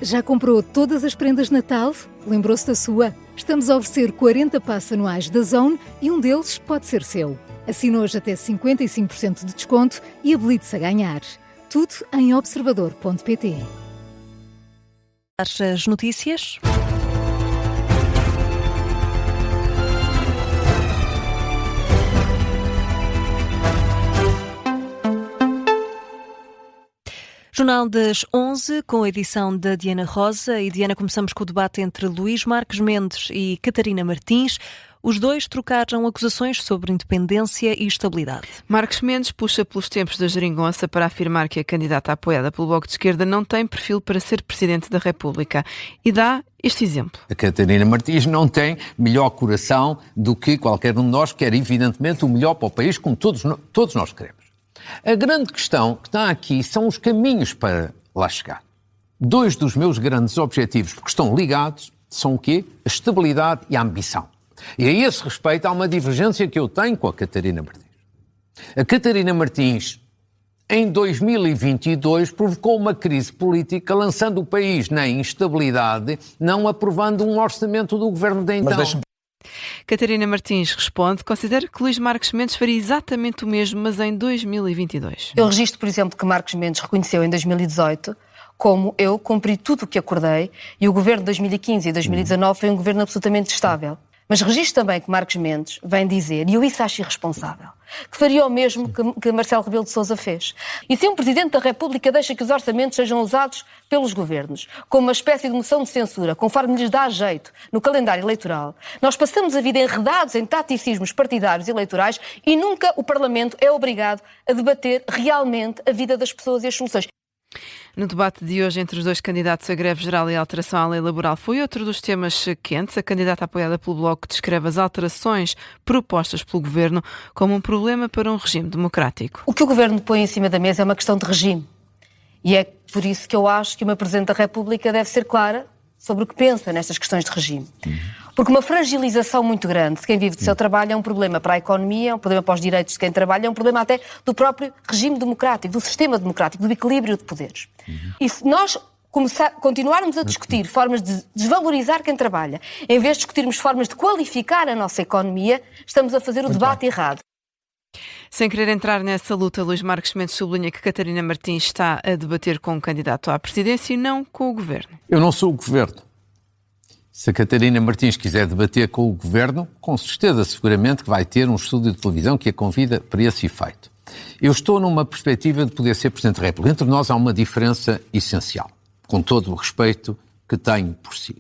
Já comprou todas as prendas de Natal? Lembrou-se da sua? Estamos a oferecer 40 passes anuais da Zone e um deles pode ser seu. Assine hoje até 55% de desconto e habilite-se a ganhar. Tudo em observador.pt. As notícias. Jornal das 11, com a edição da Diana Rosa. E, Diana, começamos com o debate entre Luís Marques Mendes e Catarina Martins. Os dois trocaram acusações sobre independência e estabilidade. Marques Mendes puxa pelos tempos da geringonça para afirmar que a candidata apoiada pelo Bloco de Esquerda não tem perfil para ser Presidente da República e dá este exemplo. A Catarina Martins não tem melhor coração do que qualquer um de nós, quer evidentemente o melhor para o país, como todos nós queremos. A grande questão que está aqui são os caminhos para lá chegar. Dois dos meus grandes objetivos, porque estão ligados, são o quê? A estabilidade e a ambição. E a esse respeito há uma divergência que eu tenho com a Catarina Martins. A Catarina Martins, em 2022, provocou uma crise política, lançando o país na instabilidade, não aprovando um orçamento do governo de então. Catarina Martins responde: considero que Luís Marques Mendes faria exatamente o mesmo, mas em 2022. Eu registro, por exemplo, que Marques Mendes reconheceu em 2018 como eu cumpri tudo o que acordei e o governo de 2015 e 2019 foi um governo absolutamente estável. Mas registro também que Marques Mendes vem dizer, e eu isso acho irresponsável, que faria o mesmo que Marcelo Rebelo de Sousa fez. E se um Presidente da República deixa que os orçamentos sejam usados pelos governos como uma espécie de moção de censura, conforme lhes dá jeito no calendário eleitoral, nós passamos a vida enredados em taticismos partidários e eleitorais e nunca o Parlamento é obrigado a debater realmente a vida das pessoas e as soluções. No debate de hoje entre os dois candidatos, a greve geral e a alteração à lei laboral foi outro dos temas quentes. A candidata apoiada pelo Bloco descreve as alterações propostas pelo Governo como um problema para um regime democrático. O que o Governo põe em cima da mesa é uma questão de regime. E é por isso que eu acho que uma Presidente da República deve ser clara sobre o que pensa nestas questões de regime. Porque uma fragilização muito grande de quem vive do seu trabalho é um problema para a economia, é um problema para os direitos de quem trabalha, é um problema até do próprio regime democrático, do sistema democrático, do equilíbrio de poderes. E se nós continuarmos a discutir formas de desvalorizar quem trabalha, em vez de discutirmos formas de qualificar a nossa economia, estamos a fazer o debate errado. Sem querer entrar nessa luta, Luís Marques Mendes sublinha que Catarina Martins está a debater com o candidato à presidência e não com o Governo. Eu não sou o Governo. Se a Catarina Martins quiser debater com o Governo, com certeza, seguramente que vai ter um estúdio de televisão que a convida para esse efeito. Eu estou numa perspectiva de poder ser Presidente da República. Entre nós há uma diferença essencial, com todo o respeito que tenho por si.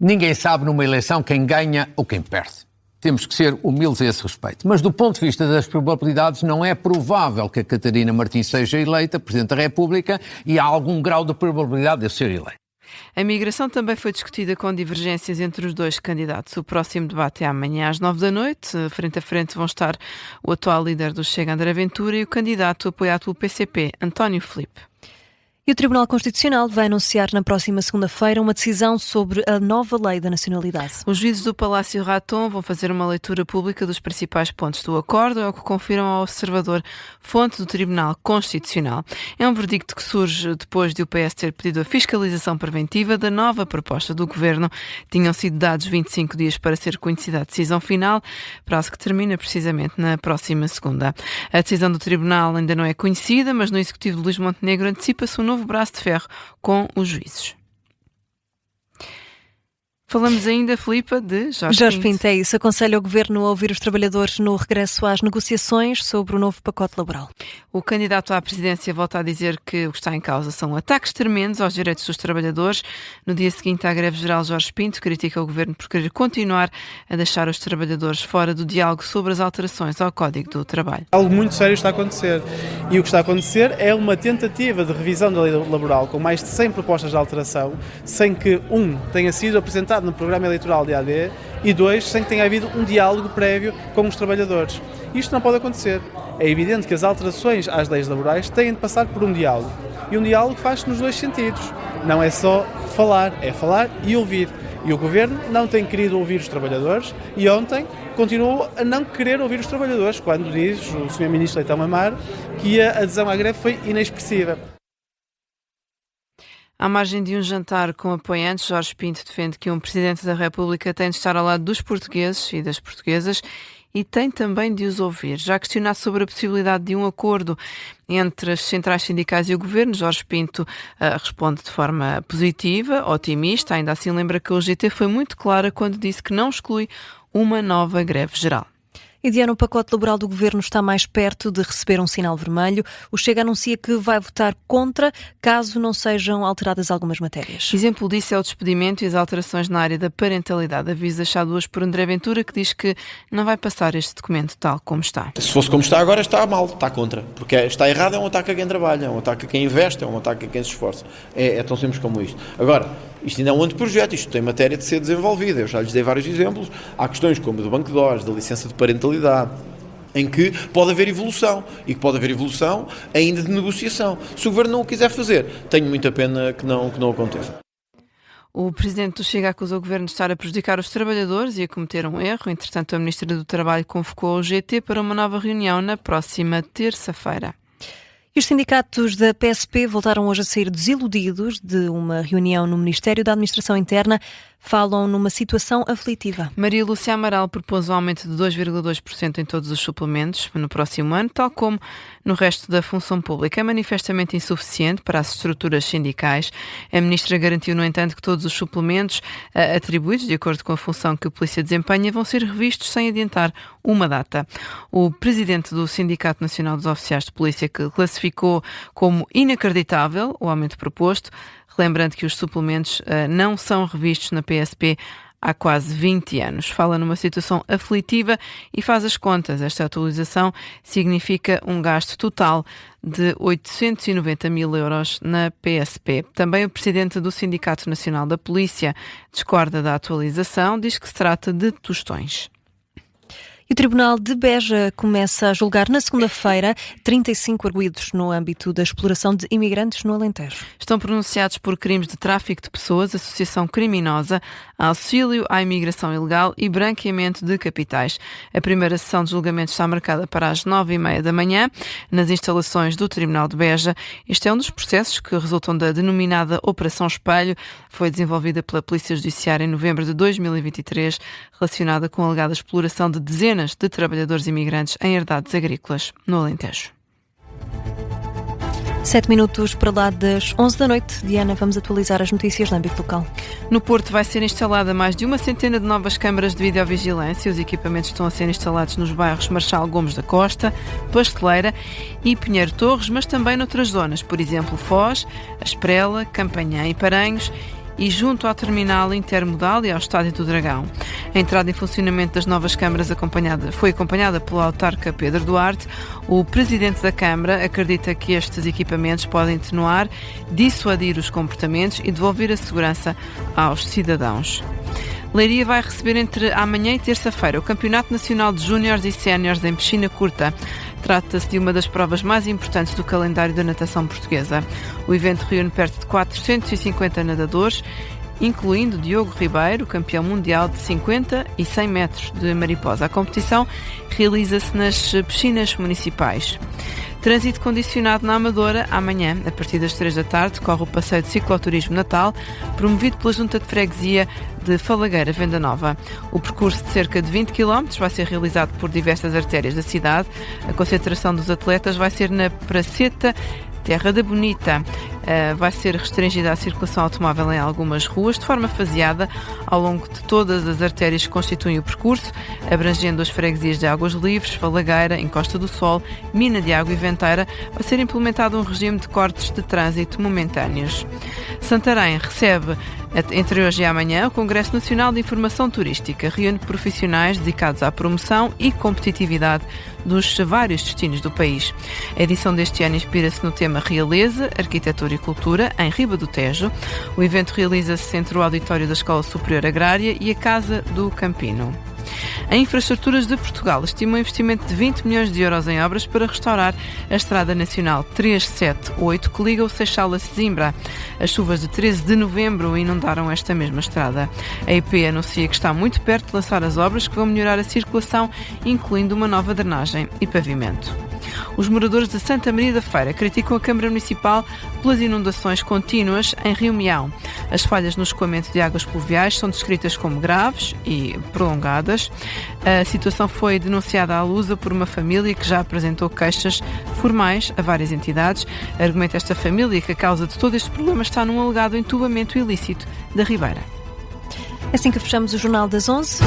Ninguém sabe numa eleição quem ganha ou quem perde. Temos que ser humildes a esse respeito. Mas do ponto de vista das probabilidades, não é provável que a Catarina Martins seja eleita Presidente da República e há algum grau de probabilidade de eu ser eleito. A migração também foi discutida com divergências entre os dois candidatos. O próximo debate é amanhã às 9:00. Frente a frente vão estar o atual líder do Chega, André Ventura, e o candidato apoiado pelo PCP, António Filipe. E o Tribunal Constitucional vai anunciar na próxima segunda-feira uma decisão sobre a nova lei da nacionalidade. Os juízes do Palácio Raton vão fazer uma leitura pública dos principais pontos do acordo, é o que confirmam ao Observador, fonte do Tribunal Constitucional. É um verdicto que surge depois de o PS ter pedido a fiscalização preventiva da nova proposta do Governo. Tinham sido dados 25 dias para ser conhecida a decisão final, prazo que termina precisamente na próxima segunda. A decisão do Tribunal ainda não é conhecida, mas no Executivo de Luís Montenegro antecipa-se um novo braço de ferro com os juízes. Falamos ainda, Filipa, de Jorge Pinto. É isso. Aconselha o Governo a ouvir os trabalhadores no regresso às negociações sobre o novo pacote laboral. O candidato à presidência volta a dizer que o que está em causa são ataques tremendos aos direitos dos trabalhadores. No dia seguinte à greve geral, Jorge Pinto critica o Governo por querer continuar a deixar os trabalhadores fora do diálogo sobre as alterações ao Código do Trabalho. Algo muito sério está a acontecer. E o que está a acontecer é uma tentativa de revisão da lei laboral com mais de 100 propostas de alteração, sem que, tenha sido apresentado no programa eleitoral de AD e 2, sem que tenha havido um diálogo prévio com os trabalhadores. Isto não pode acontecer. É evidente que as alterações às leis laborais têm de passar por um diálogo. E um diálogo faz-se nos dois sentidos. Não é só falar, é falar e ouvir. E o Governo não tem querido ouvir os trabalhadores e ontem continuou a não querer ouvir os trabalhadores, quando diz o Sr. Ministro Leitão Amaro que a adesão à greve foi inexpressiva. À margem de um jantar com apoiantes, Jorge Pinto defende que um Presidente da República tem de estar ao lado dos portugueses e das portuguesas e tem também de os ouvir. Já questionado sobre a possibilidade de um acordo entre as centrais sindicais e o Governo, Jorge Pinto responde de forma positiva, otimista. Ainda assim lembra que a UGT foi muito clara quando disse que não exclui uma nova greve geral. E Diana, o pacote laboral do Governo está mais perto de receber um sinal vermelho. O Chega anuncia que vai votar contra caso não sejam alteradas algumas matérias. Exemplo disso é o despedimento e as alterações na área da parentalidade. Aviso deixado hoje por André Ventura, que diz que não vai passar este documento tal como está. Se fosse como está agora, está mal, está contra. Porque está errado, é um ataque a quem trabalha, é um ataque a quem investe, é um ataque a quem se esforça. É tão simples como isto. Agora, isto ainda é um anteprojeto, isto tem matéria de ser desenvolvida. Eu já lhes dei vários exemplos. Há questões como do banco de horas, da licença de parentalidade, em que pode haver evolução, e que pode haver evolução ainda de negociação. Se o Governo não o quiser fazer, tenho muita pena que não aconteça. O Presidente do Chega acusou o Governo de estar a prejudicar os trabalhadores e a cometer um erro. Entretanto, a Ministra do Trabalho convocou a UGT para uma nova reunião na próxima terça-feira. E os sindicatos da PSP voltaram hoje a sair desiludidos de uma reunião no Ministério da Administração Interna. Falam numa situação aflitiva. Maria Lúcia Amaral propôs um aumento de 2,2% em todos os suplementos no próximo ano, tal como no resto da função pública. É manifestamente insuficiente para as estruturas sindicais. A Ministra garantiu, no entanto, que todos os suplementos atribuídos de acordo com a função que a Polícia desempenha vão ser revistos sem adiantar uma data. O Presidente do Sindicato Nacional dos Oficiais de Polícia, que classificou como inacreditável o aumento proposto, lembrando que os suplementos não são revistos na PSP há quase 20 anos. Fala numa situação aflitiva e faz as contas. Esta atualização significa um gasto total de 890 mil euros na PSP. Também o presidente do Sindicato Nacional da Polícia discorda da atualização, diz que se trata de tostões. E o Tribunal de Beja começa a julgar na segunda-feira 35 arguidos no âmbito da exploração de imigrantes no Alentejo. Estão pronunciados por crimes de tráfico de pessoas, associação criminosa, auxílio à imigração ilegal e branqueamento de capitais. A primeira sessão de julgamento está marcada para as 9h30 da manhã, nas instalações do Tribunal de Beja. Este é um dos processos que resultam da denominada Operação Espelho. Foi desenvolvida pela Polícia Judiciária em novembro de 2023, relacionada com a alegada exploração de dezenas de trabalhadores imigrantes em herdades agrícolas no Alentejo. 7 minutos para lá das 11 da noite. Diana, vamos atualizar as notícias no âmbito local. No Porto vai ser instalada mais de uma centena de novas câmaras de videovigilância. Os equipamentos estão a ser instalados nos bairros Marchal Gomes da Costa, Pasteleira e Pinheiro Torres, mas também noutras zonas, por exemplo, Foz, A Esprela, Campanhã e Paranhos, e junto ao terminal intermodal e ao Estádio do Dragão. A entrada em funcionamento das novas câmaras foi acompanhada pelo autarca Pedro Duarte. O presidente da Câmara acredita que estes equipamentos podem atenuar, dissuadir os comportamentos e devolver a segurança aos cidadãos. Leiria vai receber entre amanhã e terça-feira o Campeonato Nacional de Júniores e Séniores em Piscina Curta. Trata-se de uma das provas mais importantes do calendário da natação portuguesa. O evento reúne perto de 450 nadadores, incluindo Diogo Ribeiro, campeão mundial de 50 e 100 metros de mariposa. A competição realiza-se nas piscinas municipais. Trânsito condicionado na Amadora. Amanhã, a partir das 3 da tarde, corre o passeio de cicloturismo Natal, promovido pela Junta de Freguesia de Falagueira Venda Nova. O percurso de cerca de 20 km vai ser realizado por diversas artérias da cidade. A concentração dos atletas vai ser na Praceta Terra da Bonita. Vai ser restringida a circulação automóvel em algumas ruas, de forma faseada ao longo de todas as artérias que constituem o percurso, abrangendo as freguesias de Águas Livres, Falagueira, Encosta do Sol, Mina de Água e Venteira. Vai ser implementado um regime de cortes de trânsito momentâneos. Santarém recebe, entre hoje e amanhã, o Congresso Nacional de Informação Turística. Reúne profissionais dedicados à promoção e competitividade dos vários destinos do país. A edição deste ano inspira-se no tema Realeza, Arquitetura e Cultura, em Riba do Tejo. O evento realiza-se entre o auditório da Escola Superior Agrária e a Casa do Campino. A Infraestruturas de Portugal estima um investimento de 20 milhões de euros em obras para restaurar a Estrada Nacional 378, que liga o Seixal a Sesimbra. As chuvas de 13 de novembro inundaram esta mesma estrada. A IP anuncia que está muito perto de lançar as obras que vão melhorar a circulação, incluindo uma nova drenagem e pavimento. Os moradores de Santa Maria da Feira criticam a Câmara Municipal pelas inundações contínuas em Rio Meão. As falhas no escoamento de águas pluviais são descritas como graves e prolongadas. A situação foi denunciada à Lusa por uma família que já apresentou queixas formais a várias entidades. Argumenta esta família que a causa de todo este problema está num alegado entubamento ilícito da Ribeira. Assim que fechamos o Jornal das 11.